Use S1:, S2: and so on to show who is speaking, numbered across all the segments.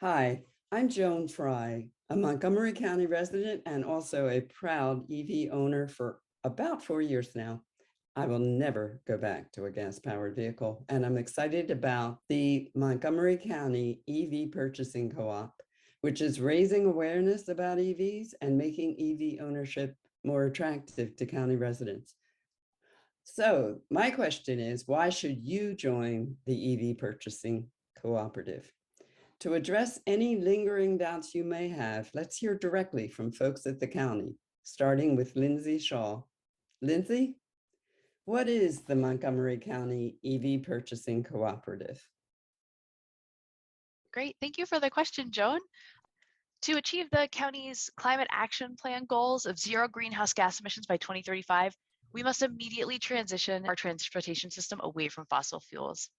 S1: Hi, I'm Joan Fry, a Montgomery County resident and also a proud EV owner for about 4 years now. I will never go back to a gas-powered vehicle, and I'm excited about the Montgomery County EV Purchasing Co-op, which is raising awareness about EVs and making EV ownership more attractive to county residents. So my question is, why should you join the EV Purchasing Cooperative? To address any lingering doubts you may have, let's hear directly from folks at the county, starting with Lindsay Shaw. Lindsay, what is the Montgomery County EV Purchasing Cooperative?
S2: Great, thank you for the question, Joan. To achieve the county's climate action plan goals of zero greenhouse gas emissions by 2035, we must immediately transition our transportation system away from fossil fuels.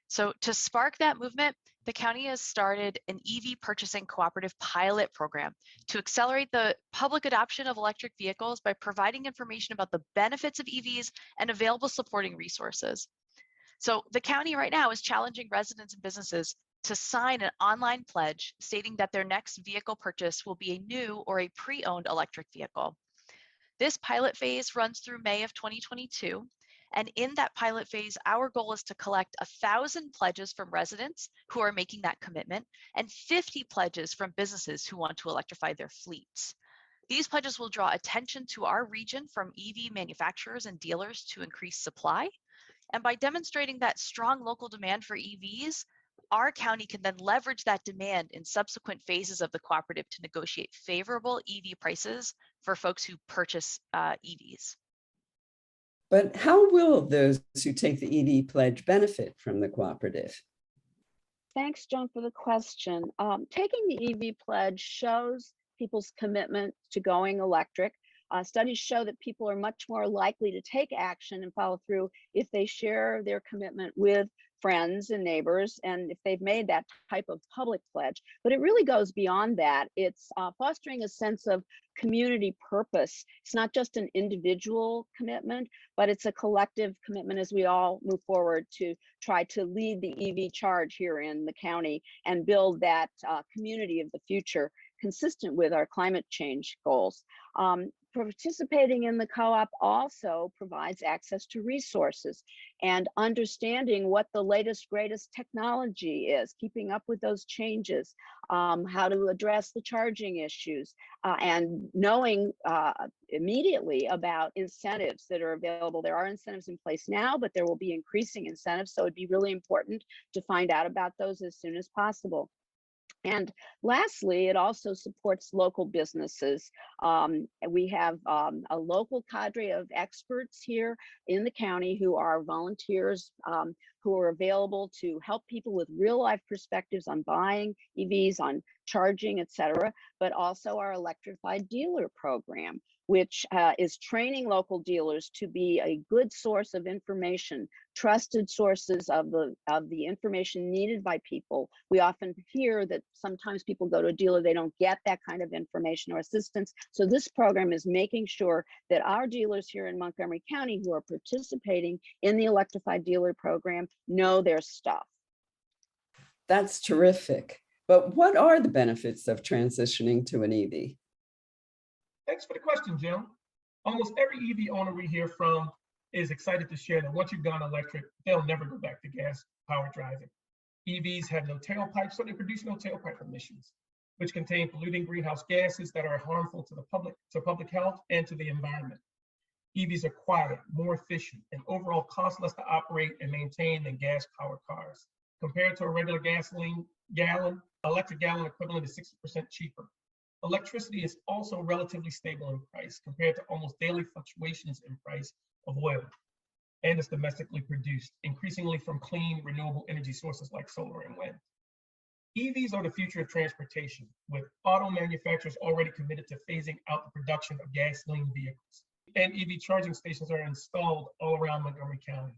S2: So to spark that movement, the county has started an EV purchasing cooperative pilot program to accelerate the public adoption of electric vehicles by providing information about the benefits of EVs and available supporting resources. So the county right now is challenging residents and businesses to sign an online pledge stating that their next vehicle purchase will be a new or a pre-owned electric vehicle. This pilot phase runs through May of 2022. And in that pilot phase, our goal is to collect 1,000 pledges from residents who are making that commitment and 50 pledges from businesses who want to electrify their fleets. These pledges will draw attention to our region from EV manufacturers and dealers to increase supply. And by demonstrating that strong local demand for EVs, our county can then leverage that demand in subsequent phases of the cooperative to negotiate favorable EV prices for folks who purchase EVs.
S1: But how will those who take the EV pledge benefit from the cooperative?
S3: Thanks, Joan, for the question. Taking the EV pledge shows people's commitment to going electric. Studies show that people are much more likely to take action and follow through if they share their commitment with friends and neighbors, and if they've made that type of public pledge. But it really goes beyond that. It's fostering a sense of community purpose. It's not just an individual commitment, but it's a collective commitment as we all move forward to try to lead the EV charge here in the county and build that community of the future consistent with our climate change goals. Participating in the co-op also provides access to resources and understanding what the latest, greatest technology is, keeping up with those changes, how to address the charging issues, and knowing immediately about incentives that are available. There are incentives in place now, but there will be increasing incentives, so it'd be really important to find out about those as soon as possible. And lastly, it also supports local businesses. We have a local cadre of experts here in the county who are volunteers who are available to help people with real life perspectives on buying EVs, on charging, et cetera, but also our Electrified dealer program, which is training local dealers to be a good source of information, trusted sources of the information needed by people. We often hear that sometimes people go to a dealer, they don't get that kind of information or assistance. So this program is making sure that our dealers here in Montgomery County who are participating in the Electrified dealer program know their stuff.
S1: That's terrific. But what are the benefits of transitioning to an EV?
S4: Thanks for the question, Jim. Almost every EV owner we hear from is excited to share that once you've gone electric, they'll never go back to gas-powered driving. EVs have no tailpipes, so they produce no tailpipe emissions, which contain polluting greenhouse gases that are harmful to public health and to the environment. EVs are quiet, more efficient, and overall cost less to operate and maintain than gas-powered cars. Compared to a regular gasoline gallon, electric gallon equivalent is 60% cheaper. Electricity is also relatively stable in price compared to almost daily fluctuations in price of oil, and is domestically produced, increasingly from clean, renewable energy sources like solar and wind. EVs are the future of transportation, with auto manufacturers already committed to phasing out the production of gasoline vehicles, and EV charging stations are installed all around Montgomery County.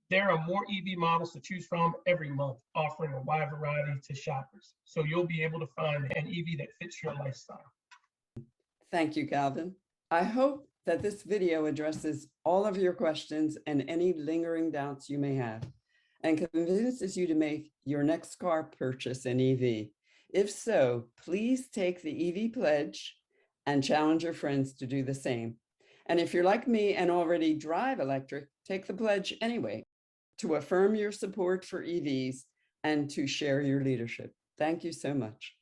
S4: There are more EV models to choose from every month, offering a wide variety to shoppers. So you'll be able to find an EV that fits your lifestyle.
S1: Thank you, Calvin. I hope that this video addresses all of your questions and any lingering doubts you may have. and convinces you to make your next car purchase an EV? If so, please take the EV pledge and challenge your friends to do the same. And if you're like me and already drive electric, take the pledge anyway to affirm your support for EVs and to share your leadership. Thank you so much.